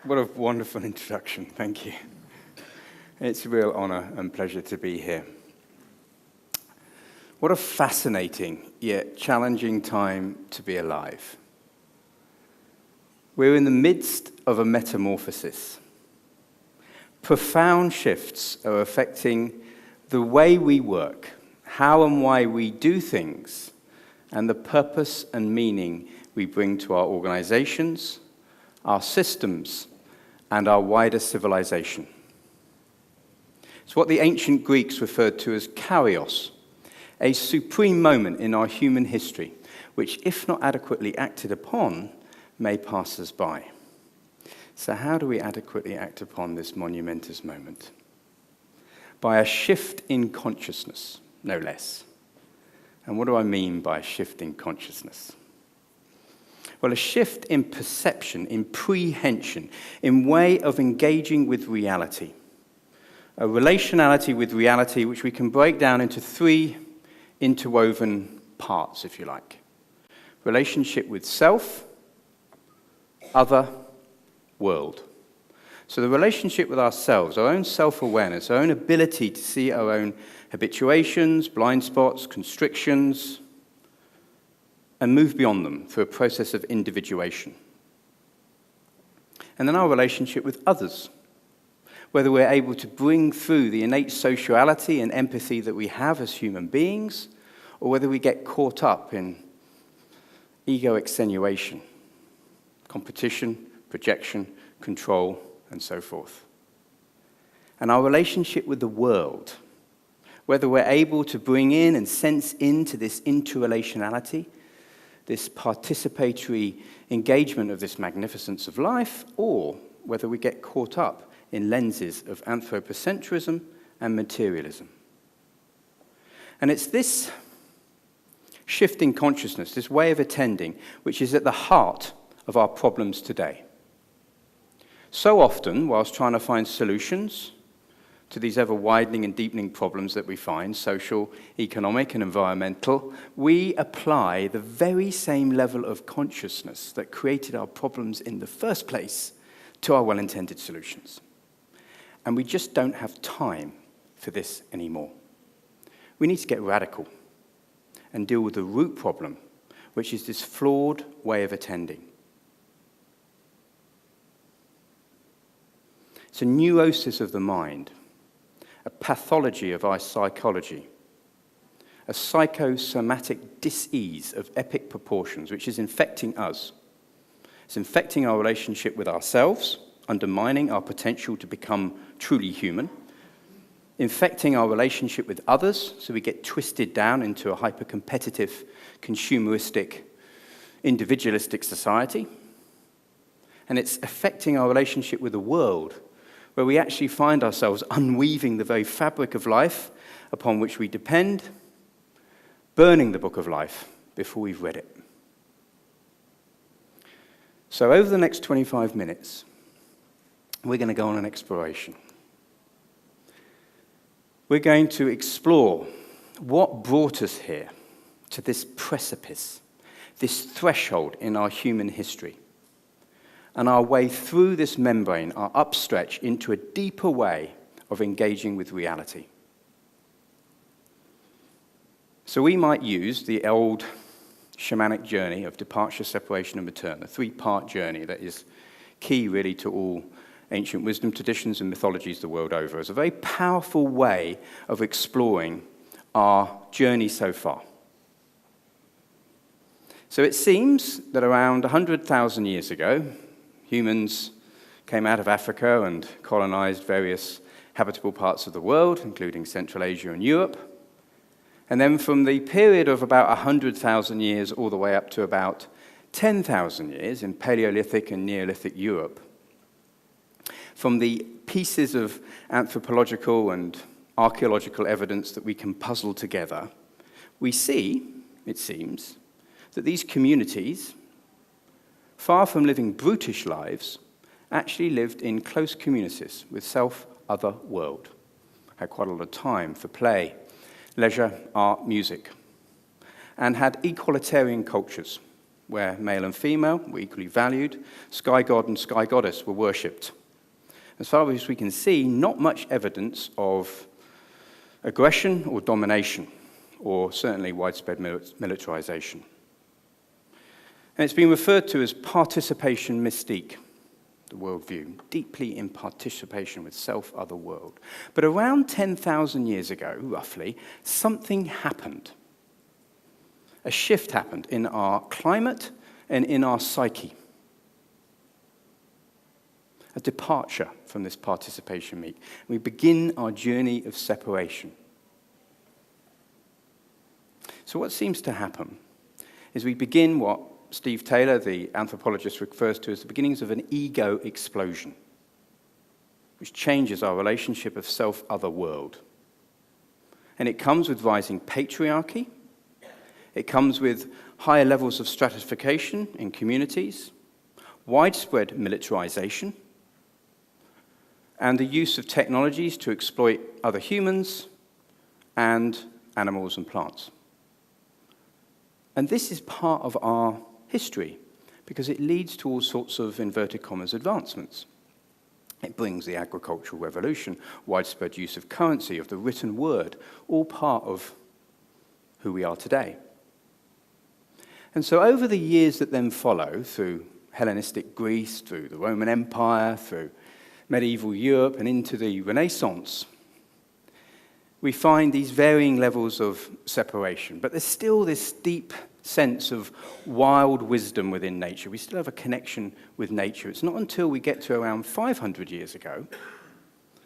What a wonderful introduction. Thank you. It's a real honor and pleasure to be here. What a fascinating yet challenging time to be alive. We're in the midst of a metamorphosis. Profound shifts are affecting the way we work, how and why we do things, and the purpose and meaning we bring to our organizations, our systems, and our wider civilization. It's what the ancient Greeks referred to as kairos, a supreme moment in our human history, which, if not adequately acted upon, may pass us by. So how do we adequately act upon this monumentous moment? By a shift in consciousness, no less. And what do I mean by a shift in consciousness? Well, a shift in perception, in prehension, in way of engaging with reality. A relationality with reality which we can break down into three interwoven parts, if you like. Relationship with self, other, world. So the relationship with ourselves, our own self-awareness, our own ability to see our own habituations, blind spots, constrictions, and move beyond them through a process of individuation. And then our relationship with others, whether we're able to bring through the innate sociality and empathy that we have as human beings, or whether we get caught up in ego extenuation, competition, projection, control, and so forth. And our relationship with the world, whether we're able to bring in and sense into this interrelationality, this participatory engagement of this magnificence of life, or whether we get caught up in lenses of anthropocentrism and materialism. And it's this shift in consciousness, this way of attending, which is at the heart of our problems today. So often, whilst trying to find solutions to these ever-widening and deepening problems that we find, social, economic, and environmental, we apply the very same level of consciousness that created our problems in the first place to our well-intended solutions. And we just don't have time for this anymore. We need to get radical and deal with the root problem, which is this flawed way of attending. It's a neurosis of the mind, a pathology of our psychology, a psychosomatic dis-ease of epic proportions, which is infecting us. It's infecting our relationship with ourselves, undermining our potential to become truly human, infecting our relationship with others, so we get twisted down into a hyper-competitive, consumeristic, individualistic society, and it's affecting our relationship with the world, where we actually find ourselves unweaving the very fabric of life upon which we depend, burning the book of life before we've read it. So over the next 25 minutes, we're going to go on an exploration. We're going to explore what brought us here to this precipice, this threshold in our human history, and our way through this membrane, our upstretch into a deeper way of engaging with reality. So we might use the old shamanic journey of departure, separation, and return, a three-part journey that is key really to all ancient wisdom traditions and mythologies the world over, as a very powerful way of exploring our journey so far. So it seems that around 100,000 years ago, humans came out of Africa and colonized various habitable parts of the world, including Central Asia and Europe. And then from the period of about 100,000 years all the way up to about 10,000 years in Paleolithic and Neolithic Europe, from the pieces of anthropological and archaeological evidence that we can puzzle together, we see, it seems, that these communities, far from living brutish lives, actually lived in close communities with self, other, world. Had quite a lot of time for play, leisure, art, music, and had equalitarian cultures, where male and female were equally valued, sky god and sky goddess were worshipped. As far as we can see, not much evidence of aggression or domination, or certainly widespread militarization. And it's been referred to as participation mystique, the worldview, deeply in participation with self-other world. But around 10,000 years ago, roughly, something happened. A shift happened in our climate and in our psyche. A departure from this participation meek. We begin our journey of separation. So what seems to happen is we begin what Steve Taylor, the anthropologist, refers to as the beginnings of an ego explosion, which changes our relationship of self-other world. And it comes with rising patriarchy. It comes with higher levels of stratification in communities, widespread militarization, and the use of technologies to exploit other humans and animals and plants. And this is part of our history because it leads to all sorts of, inverted commas, advancements. It brings the agricultural revolution, widespread use of currency, of the written word, all part of who we are today. And so over the years that then follow, through Hellenistic Greece, through the Roman Empire, through medieval Europe, and into the Renaissance, we find these varying levels of separation. But there's still this deep sense of wild wisdom within nature. We still have a connection with nature. It's not until we get to around 500 years ago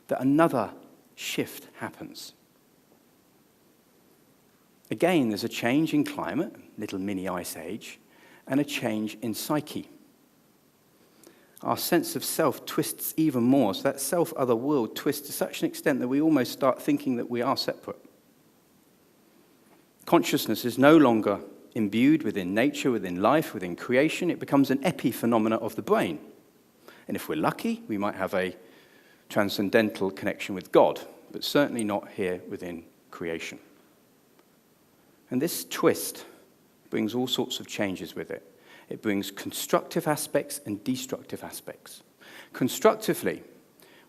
that another shift happens. Again, there's a change in climate, little mini ice age, and a change in psyche. Our sense of self twists even more, so that self-other world twists to such an extent that we almost start thinking that we are separate. Consciousness is no longer imbued within nature, within life, within creation. It becomes an epiphenomena of the brain. And if we're lucky, we might have a transcendental connection with God, but certainly not here within creation. And this twist brings all sorts of changes with it. It brings constructive aspects and destructive aspects. Constructively,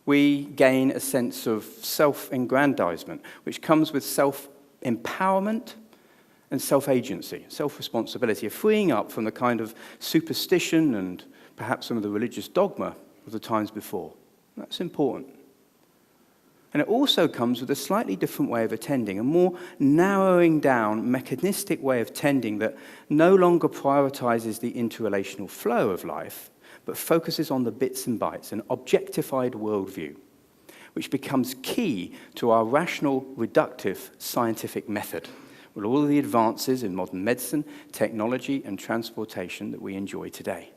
we gain a sense of self-aggrandizement, which comes with self-empowerment and self-agency, self-responsibility, of freeing up from the kind of superstition and perhaps some of the religious dogma of the times before. That's important. And it also comes with a slightly different way of attending, a more narrowing down, mechanistic way of tending that no longer prioritizes the interrelational flow of life, but focuses on the bits and bytes, an objectified worldview, which becomes key to our rational, reductive, scientific method, with all of the advances in modern medicine, technology, and transportation that we enjoy today.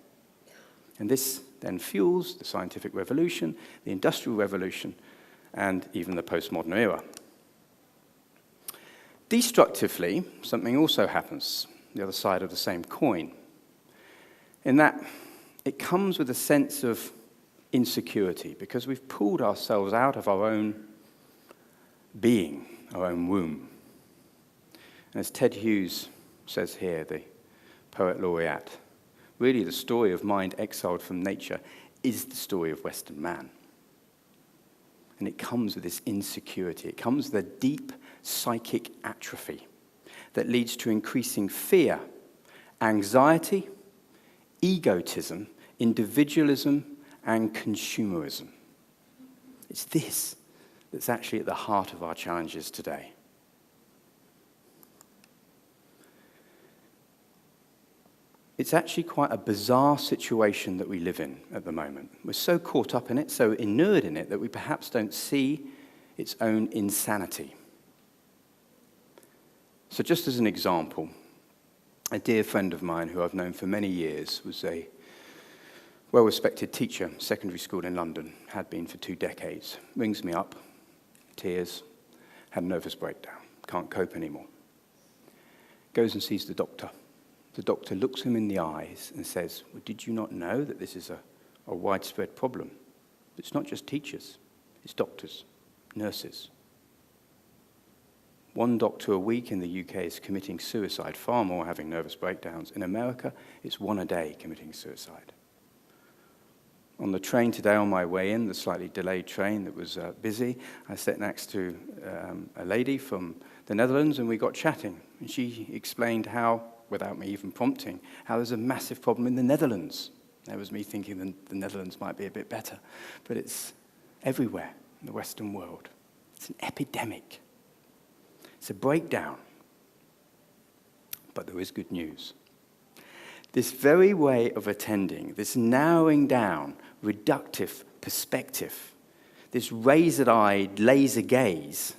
And this then fuels the scientific revolution, the industrial revolution, and even the postmodern era. Destructively, something also happens, the other side of the same coin, in that it comes with a sense of insecurity because we've pulled ourselves out of our own being, our own womb. And as Ted Hughes says here, the poet laureate, really the story of mind exiled from nature is the story of Western man. And it comes with this insecurity. It comes with a deep psychic atrophy that leads to increasing fear, anxiety, egotism, individualism, and consumerism. It's this that's actually at the heart of our challenges today. It's actually quite a bizarre situation that we live in at the moment. We're so caught up in it, so inured in it, that we perhaps don't see its own insanity. So just as an example, a dear friend of mine who I've known for many years was a well-respected teacher, secondary school in London, had been for 2 decades. Rings me up, tears, had a nervous breakdown, can't cope anymore. Goes and sees the doctor. The doctor looks him in the eyes and says, well, did you not know that this is a widespread problem? It's not just teachers, it's doctors, nurses. 1 doctor a week in the UK is committing suicide, far more having nervous breakdowns. In America, it's 1 a day committing suicide. On the train today on my way in, the slightly delayed train that was busy, I sat next to a lady from the Netherlands, and we got chatting. And she explained how, without me even prompting, how there's a massive problem in the Netherlands. That was me thinking the Netherlands might be a bit better. But it's everywhere in the Western world. It's an epidemic. It's a breakdown. But there is good news. This very way of attending, this narrowing down, reductive perspective, this razor-eyed laser gaze,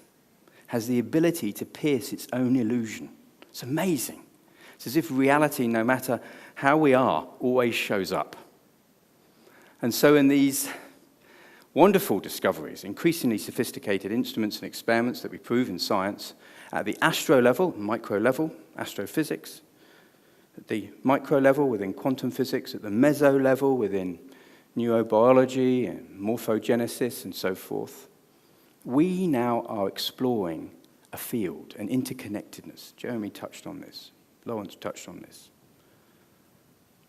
has the ability to pierce its own illusion. It's amazing. It's as if reality, no matter how we are, always shows up. And so in these wonderful discoveries, increasingly sophisticated instruments and experiments that we prove in science, at the astro level, micro level, astrophysics, at the micro level within quantum physics, at the meso level within neurobiology and morphogenesis and so forth, we now are exploring a field, an interconnectedness. Jeremy touched on this. Lawrence touched on this.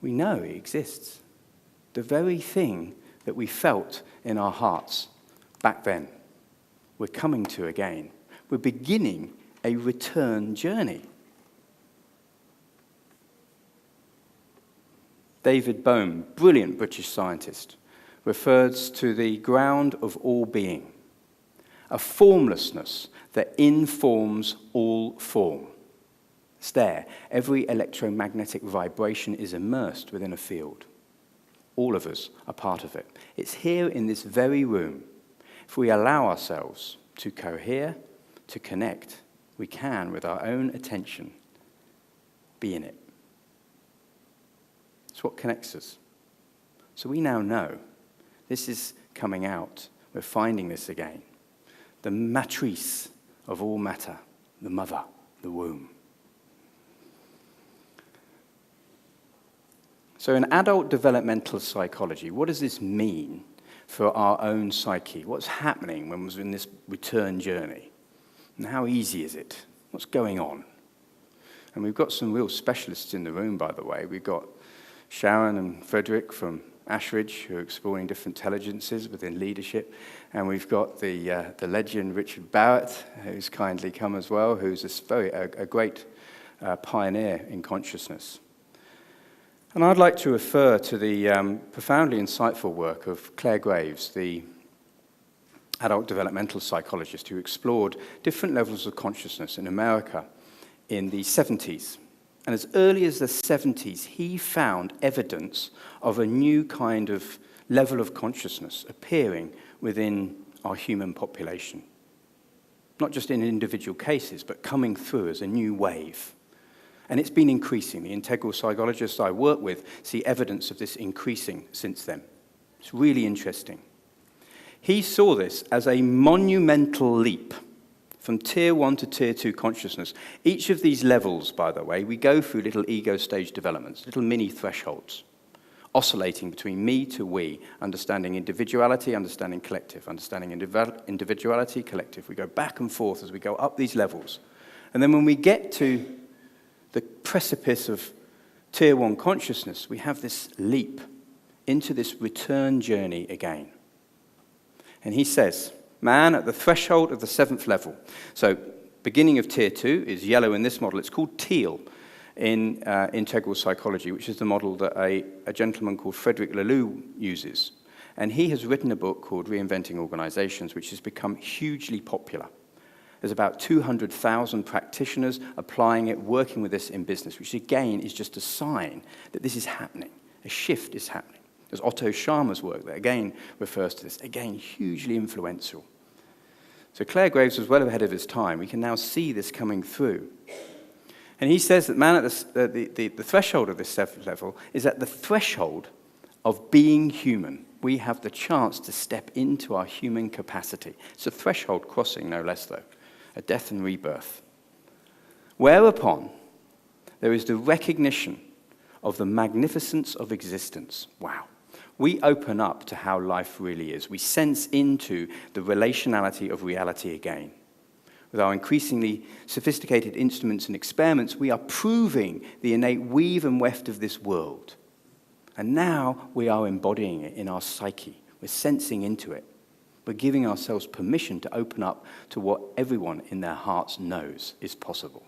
We know it exists. The very thing that we felt in our hearts back then, we're coming to again. We're beginning a return journey. David Bohm, brilliant British scientist, refers to the ground of all being, a formlessness that informs all form. It's there. Every electromagnetic vibration is immersed within a field. All of us are part of it. It's here in this very room. If we allow ourselves to cohere, to connect, we can, with our own attention, be in it. It's what connects us. So we now know this is coming out. We're finding this again. The matrice of all matter, the mother, the womb. So in adult developmental psychology, what does this mean for our own psyche? What's happening when we're in this return journey? And how easy is it? What's going on? And we've got some real specialists in the room, by the way. We've got Sharon and Frederick from Ashridge, who are exploring different intelligences within leadership. And we've got the legend Richard Barrett, who's kindly come as well, who's a great pioneer in consciousness. And I'd like to refer to the profoundly insightful work of Claire Graves, the adult developmental psychologist who explored different levels of consciousness in America in the 70s. And as early as the 70s, he found evidence of a new kind of level of consciousness appearing within our human population. Not just in individual cases, but coming through as a new wave. And it's been increasing. The integral psychologists I work with see evidence of this increasing since then. It's really interesting. He saw this as a monumental leap from Tier 1 to Tier 2 consciousness. Each of these levels, by the way, we go through little ego stage developments, little mini thresholds, oscillating between me to we, understanding individuality, understanding collective, understanding individuality, collective. We go back and forth as we go up these levels. And then when we get to the precipice of Tier 1 consciousness, we have this leap into this return journey again. And he says, man at the threshold of the 7th level. So beginning of Tier 2 is yellow in this model. It's called teal in integral psychology, which is the model that a gentleman called Frederick Laloux uses. And he has written a book called Reinventing Organizations, which has become hugely popular. There's about 200,000 practitioners applying it, working with this in business, which again is just a sign that this is happening. A shift is happening. There's Otto Scharmer's work that again refers to this, again hugely influential. So Claire Graves was well ahead of his time. We can now see this coming through. And he says that man at the threshold of this 7th level is at the threshold of being human. We have the chance to step into our human capacity. It's a threshold crossing, no less though, a death and rebirth. Whereupon there is the recognition of the magnificence of existence. Wow. We open up to how life really is. We sense into the relationality of reality again. With our increasingly sophisticated instruments and experiments, we are proving the innate weave and weft of this world. And now we are embodying it in our psyche. We're sensing into it. We're giving ourselves permission to open up to what everyone in their hearts knows is possible.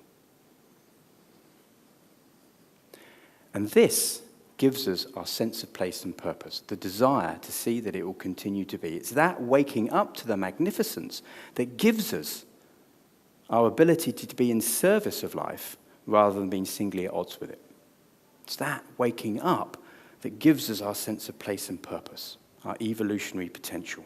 And this gives us our sense of place and purpose, the desire to see that it will continue to be. It's that waking up to the magnificence that gives us our ability to be in service of life rather than being singly at odds with it. It's that waking up that gives us our sense of place and purpose, our evolutionary potential.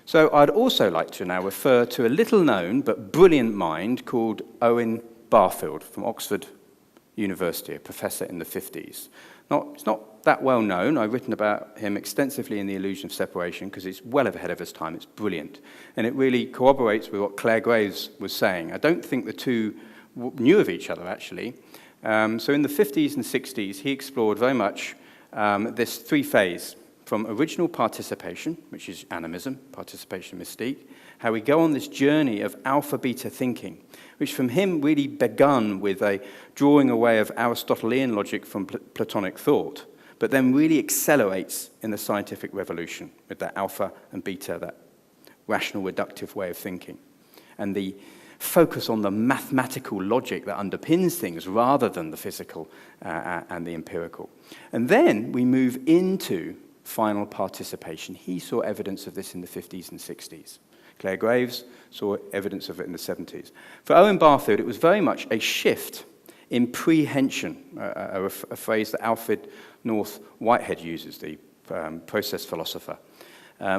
So I'd also like to now refer to a little-known but brilliant mind called Owen Barfield from Oxford University, a professor in the 50s. It's not that well known. I've written about him extensively in The Illusion of Separation because it's well ahead of his time. It's brilliant. And it really corroborates with what Claire Graves was saying. I don't think the two knew of each other, actually. So in the 50s and 60s, he explored very much this three-phase, from original participation, which is animism, participation mystique, how we go on this journey of alpha-beta thinking, which from him really begun with a drawing away of Aristotelian logic from Platonic thought, but then really accelerates in the scientific revolution with that alpha and beta, that rational reductive way of thinking, and the focus on the mathematical logic that underpins things rather than the physical and the empirical. And then we move into final participation. He saw evidence of this in the 50s and 60s. Claire Graves saw evidence of it in the 70s. For Owen Barfield, it was very much a shift in prehension, a phrase that Alfred North Whitehead uses, the process philosopher,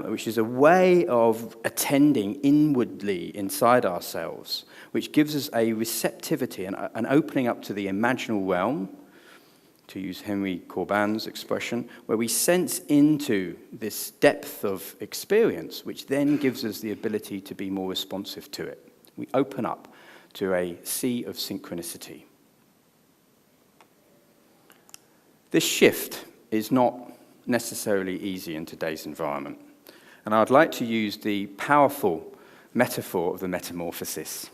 which is a way of attending inwardly inside ourselves, which gives us a receptivity and an opening up to the imaginal realm, to use Henry Corbin's expression, where we sense into this depth of experience, which then gives us the ability to be more responsive to it. We open up to a sea of synchronicity. This shift is not necessarily easy in today's environment, and I'd like to use the powerful metaphor of the metamorphosis,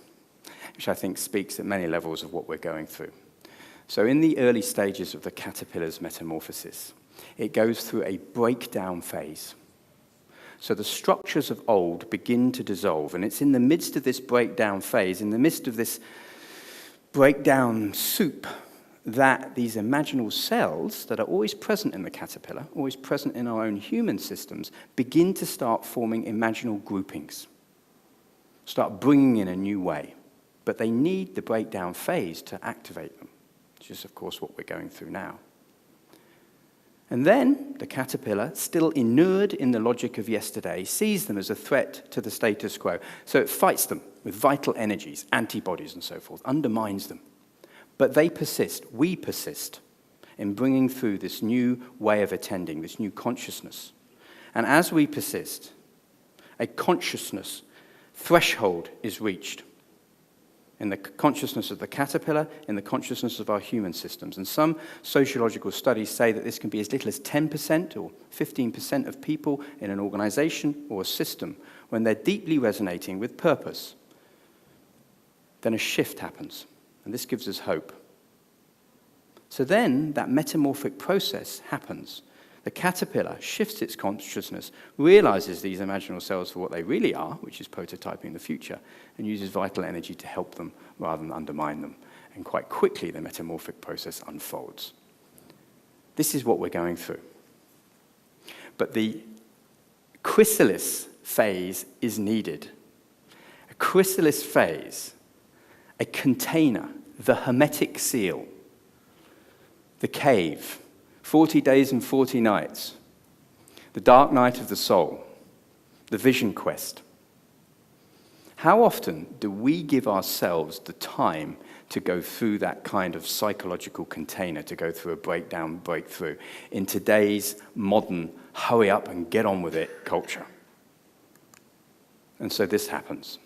which I think speaks at many levels of what we're going through. So in the early stages of the caterpillar's metamorphosis, it goes through a breakdown phase. So the structures of old begin to dissolve, and it's in the midst of this breakdown phase, in the midst of this breakdown soup, that these imaginal cells that are always present in the caterpillar, always present in our own human systems, begin to start forming imaginal groupings, start bringing in a new way. But they need the breakdown phase to activate them, which is, of course, what we're going through now. And then the caterpillar, still inured in the logic of yesterday, sees them as a threat to the status quo. So it fights them with vital energies, antibodies and so forth, undermines them. But they persist, we persist, in bringing through this new way of attending, this new consciousness. And as we persist, a consciousness threshold is reached in the consciousness of the caterpillar, in the consciousness of our human systems. And some sociological studies say that this can be as little as 10% or 15% of people in an organization or a system, when they're deeply resonating with purpose, then a shift happens. And this gives us hope. So then that metamorphic process happens. The caterpillar shifts its consciousness, realizes these imaginal cells for what they really are, which is prototyping the future, and uses vital energy to help them rather than undermine them. And quite quickly, the metamorphic process unfolds. This is what we're going through. But the chrysalis phase is needed. A chrysalis phase, a container, the hermetic seal, the cave, 40 days and 40 nights, the dark night of the soul, the vision quest. How often do we give ourselves the time to go through that kind of psychological container, to go through a breakdown, breakthrough, in today's modern hurry up and get on with it culture? And so this happens.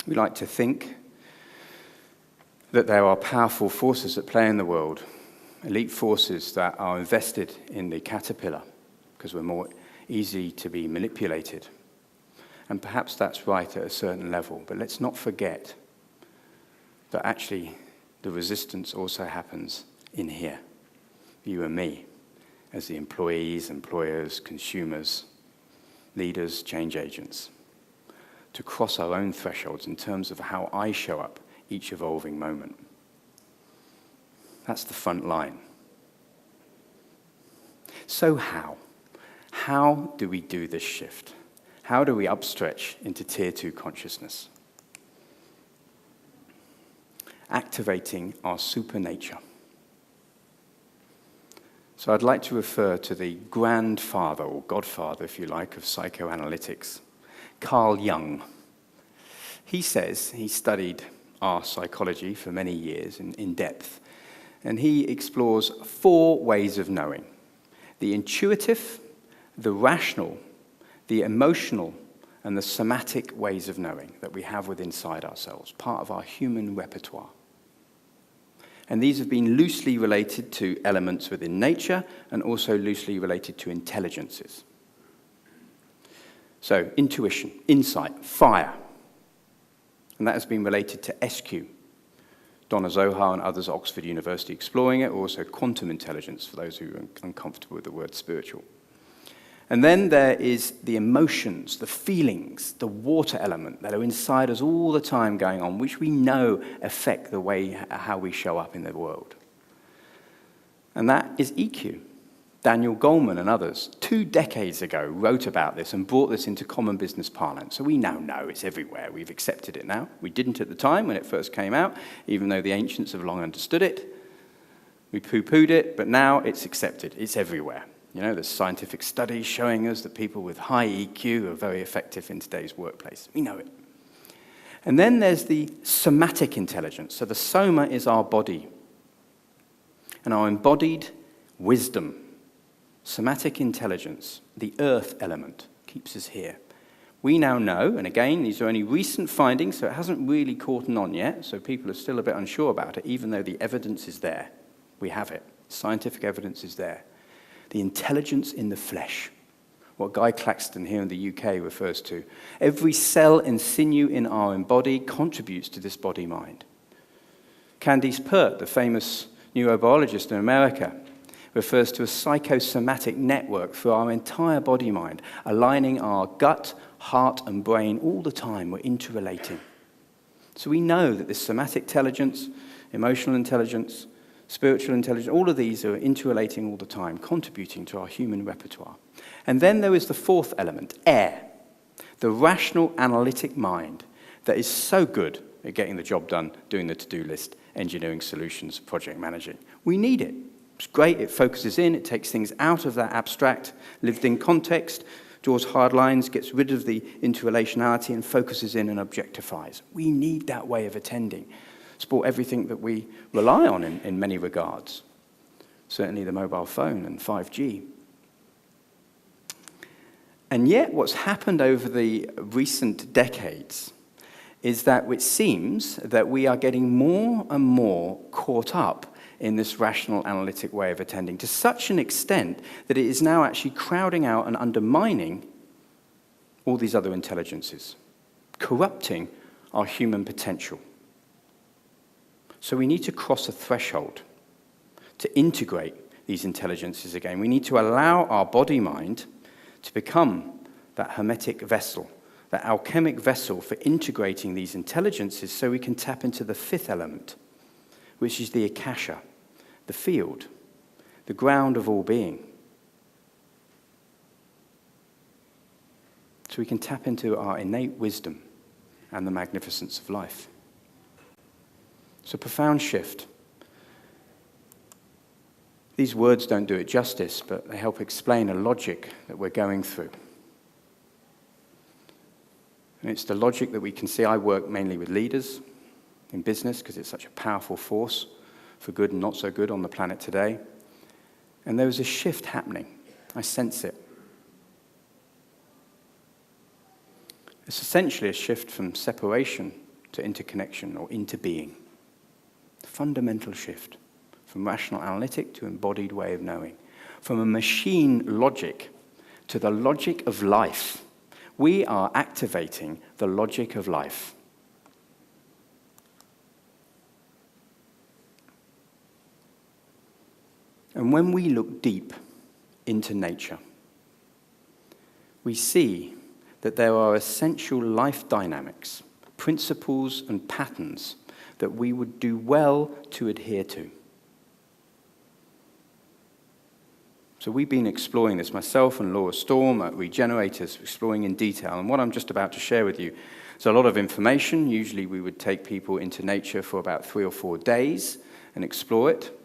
We like to think that there are powerful forces at play in the world, elite forces that are invested in the caterpillar because we're more easy to be manipulated. And perhaps that's right at a certain level, but let's not forget that actually the resistance also happens in here, you and me, as the employees, employers, consumers, leaders, change agents, to cross our own thresholds in terms of how I show up each evolving moment. That's the front line. So how? How do we do this shift? How do we upstretch into Tier 2 consciousness? Activating our supernature. So I'd like to refer to the grandfather, or godfather, if you like, of psychoanalytics, Carl Jung. He says he studied our psychology for many years in depth, and he explores 4 ways of knowing: the intuitive, the rational, the emotional, and the somatic ways of knowing that we have within inside ourselves, part of our human repertoire. And these have been loosely related to elements within nature and also loosely related to intelligences. So, intuition, insight, fire. And that has been related to SQ. Donna Zohar and others at Oxford University exploring it, or also quantum intelligence for those who are uncomfortable with the word spiritual. And then there is the emotions, the feelings, the water element that are inside us all the time going on, which we know affect the way how we show up in the world. And that is EQ. Daniel Goleman and others, 2 decades ago, wrote about this and brought this into common business parlance. So we now know it's everywhere. We've accepted it now. We didn't at the time when it first came out, even though the ancients have long understood it. We poo-pooed it, but now it's accepted. It's everywhere. You know, there's scientific studies showing us that people with high EQ are very effective in today's workplace. We know it. And then there's the somatic intelligence. So the soma is our body and our embodied wisdom. Somatic intelligence, the earth element, keeps us here. We now know, and again, these are only recent findings, so it hasn't really caught on yet, so people are still a bit unsure about it, even though the evidence is there. We have it. Scientific evidence is there. The intelligence in the flesh, what Guy Claxton here in the UK refers to. Every cell and sinew in our body contributes to this body-mind. Candice Pert, the famous neurobiologist in America, refers to a psychosomatic network through our entire body-mind, aligning our gut, heart, and brain all the time. We're interrelating. So we know that this somatic intelligence, emotional intelligence, spiritual intelligence, all of these are interrelating all the time, contributing to our human repertoire. And then there is the 4th element, air, the rational analytic mind that is so good at getting the job done, doing the to-do list, engineering solutions, project managing. We need it. It's great, it focuses in, it takes things out of that abstract, lived-in context, draws hard lines, gets rid of the interrelationality and focuses in and objectifies. We need that way of attending. Support everything that we rely on in many regards. Certainly the mobile phone and 5G. And yet what's happened over the recent decades is that it seems that we are getting more and more caught up in this rational analytic way of attending to such an extent that it is now actually crowding out and undermining all these other intelligences, corrupting our human potential. So we need to cross a threshold to integrate these intelligences again. We need to allow our body-mind to become that hermetic vessel, that alchemic vessel for integrating these intelligences so we can tap into the 5th element, which is the akasha, the field, the ground of all being. So we can tap into our innate wisdom and the magnificence of life. It's a profound shift. These words don't do it justice, but they help explain a logic that we're going through. And it's the logic that we can see. I work mainly with leaders in business because it's such a powerful force for good and not so good on the planet today. And there was a shift happening. I sense it. It's essentially a shift from separation to interconnection or into being. Fundamental shift from rational analytic to embodied way of knowing. From a machine logic to the logic of life. We are activating the logic of life. And when we look deep into nature, we see that there are essential life dynamics, principles and patterns that we would do well to adhere to. So we've been exploring this, myself and Laura Storm at Regenerators, exploring in detail. And what I'm just about to share with you is a lot of information. Usually we would take people into nature for about 3 or 4 days and explore it.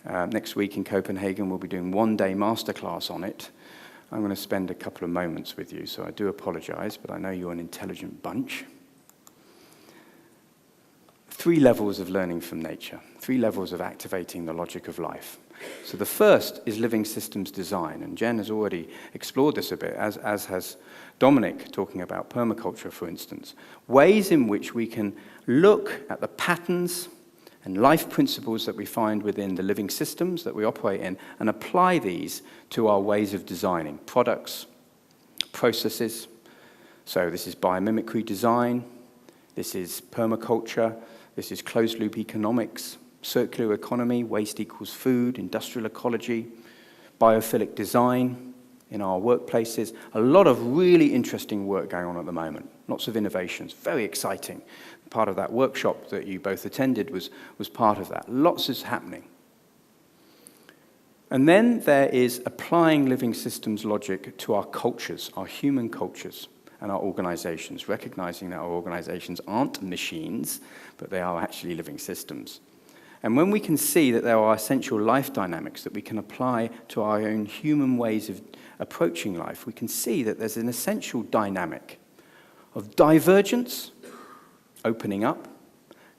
Next week in Copenhagen, we'll be doing 1-day masterclass on it. I'm going to spend a couple of moments with you, so I do apologize, but I know you're an intelligent bunch. 3 levels of learning from nature, 3 levels of activating the logic of life. So the first is living systems design, and Jen has already explored this a bit, as has Dominic, talking about permaculture, for instance. Ways in which we can look at the patterns and life principles that we find within the living systems that we operate in and apply these to our ways of designing products, processes. So this is biomimicry design, this is permaculture, this is closed-loop economics, circular economy, waste equals food, industrial ecology, biophilic design in our workplaces. A lot of really interesting work going on at the moment. Lots of innovations, very exciting. Part of that workshop that you both attended was part of that. Lots is happening. And then there is applying living systems logic to our cultures, our human cultures, and our organizations, recognizing that our organizations aren't machines, but they are actually living systems. And when we can see that there are essential life dynamics that we can apply to our own human ways of approaching life, we can see that there's an essential dynamic of divergence, opening up,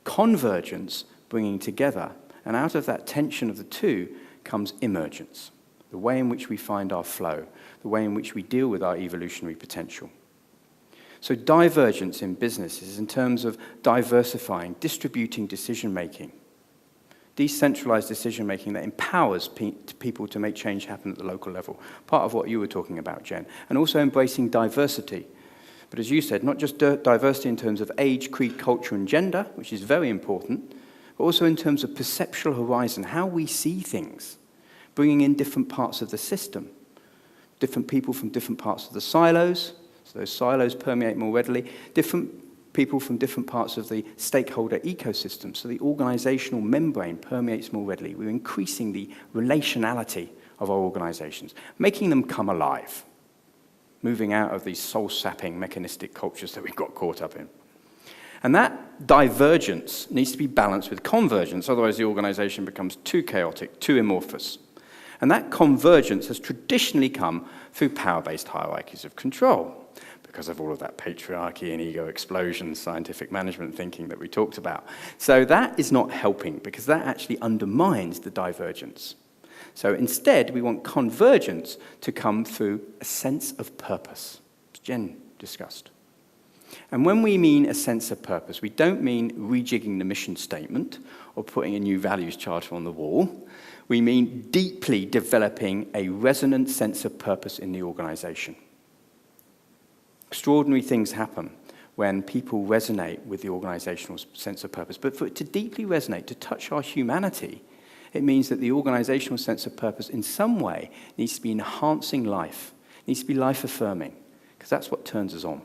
convergence, bringing together, and out of that tension of the two comes emergence, the way in which we find our flow, the way in which we deal with our evolutionary potential. So divergence in business is in terms of diversifying, distributing decision-making, decentralized decision-making that empowers people to make change happen at the local level. Part of what you were talking about, Jen. And also embracing diversity. But as you said, not just diversity in terms of age, creed, culture, and gender, which is very important, but also in terms of perceptual horizon, how we see things, bringing in different parts of the system, different people from different parts of the silos, so those silos permeate more readily, different people from different parts of the stakeholder ecosystem, so the organizational membrane permeates more readily. We're increasing the relationality of our organizations, making them come alive, moving out of these soul-sapping mechanistic cultures that we got caught up in. And that divergence needs to be balanced with convergence, otherwise the organization becomes too chaotic, too amorphous. And that convergence has traditionally come through power-based hierarchies of control, because of all of that patriarchy and ego explosion, scientific management thinking that we talked about. So that is not helping, because that actually undermines the divergence. So instead, we want convergence to come through a sense of purpose, as Jen discussed. And when we mean a sense of purpose, we don't mean rejigging the mission statement or putting a new values charter on the wall. We mean deeply developing a resonant sense of purpose in the organization. Extraordinary things happen when people resonate with the organizational sense of purpose. But for it to deeply resonate, to touch our humanity, it means that the organizational sense of purpose in some way needs to be enhancing life, needs to be life-affirming, because that's what turns us on.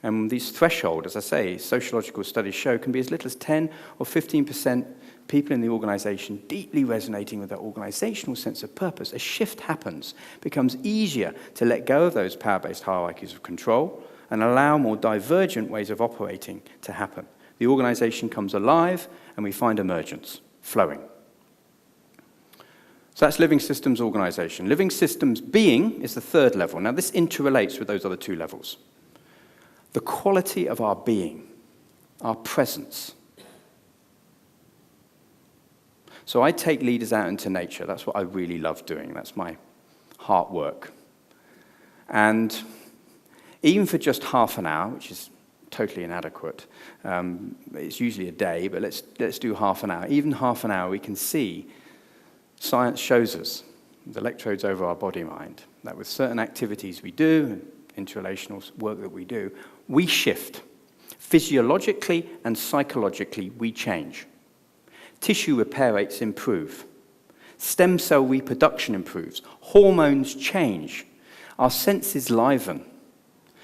And these thresholds, as I say, sociological studies show, can be as little as 10 or 15% people in the organization deeply resonating with their organizational sense of purpose. A shift happens. It becomes easier to let go of those power-based hierarchies of control and allow more divergent ways of operating to happen. The organization comes alive, and we find emergence, flowing. So that's living systems organization. Living systems being is the third level. Now, this interrelates with those other 2 levels. The quality of our being, our presence. So I take leaders out into nature. That's what I really love doing. That's my heart work. And even for just half an hour, which is totally inadequate. It's usually a day, but let's do half an hour. Even half an hour, we can see science shows us, with electrodes over our body-mind, that with certain activities we do, interrelational work that we do, we shift. Physiologically and psychologically, we change. Tissue repair rates improve. Stem cell reproduction improves. Hormones change. Our senses liven.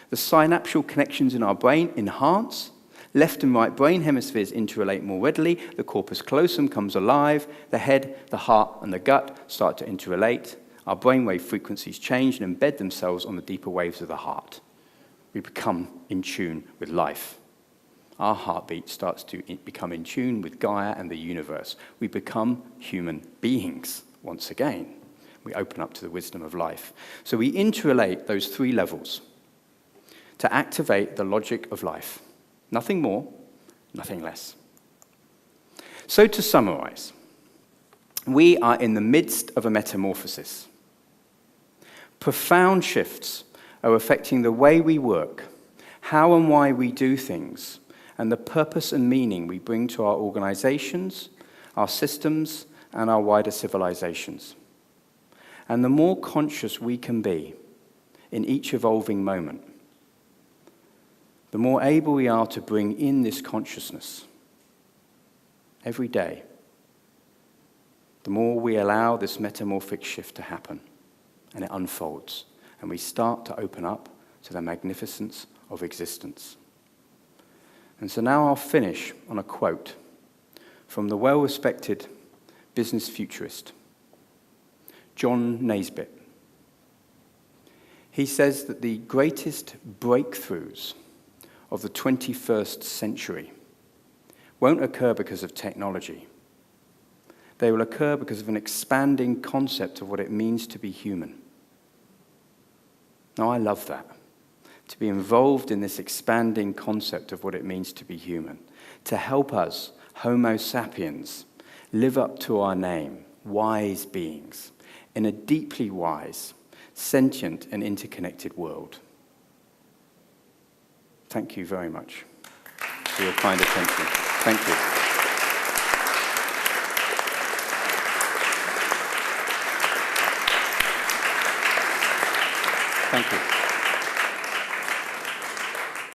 The synaptial connections in our brain enhance. Left and right brain hemispheres interrelate more readily. The corpus callosum comes alive. The head, the heart, and the gut start to interrelate. Our brainwave frequencies change and embed themselves on the deeper waves of the heart. We become in tune with life. Our heartbeat starts to become in tune with Gaia and the universe. We become human beings once again. We open up to the wisdom of life. So we interrelate those three levels to activate the logic of life. Nothing more, nothing less. So to summarize, we are in the midst of a metamorphosis. Profound shifts are affecting the way we work, how and why we do things, and the purpose and meaning we bring to our organizations, our systems, and our wider civilizations. And the more conscious we can be in each evolving moment, the more able we are to bring in this consciousness every day, the more we allow this metamorphic shift to happen, and it unfolds, and we start to open up to the magnificence of existence. And so now I'll finish on a quote from the well-respected business futurist, John Naisbitt. He says that the greatest breakthroughs of the 21st century won't occur because of technology. They will occur because of an expanding concept of what it means to be human. Now, I love that, to be involved in this expanding concept of what it means to be human, to help us, Homo sapiens, live up to our name, wise beings, in a deeply wise, sentient and interconnected world. Thank you very much for your kind attention. Thank you. Thank you.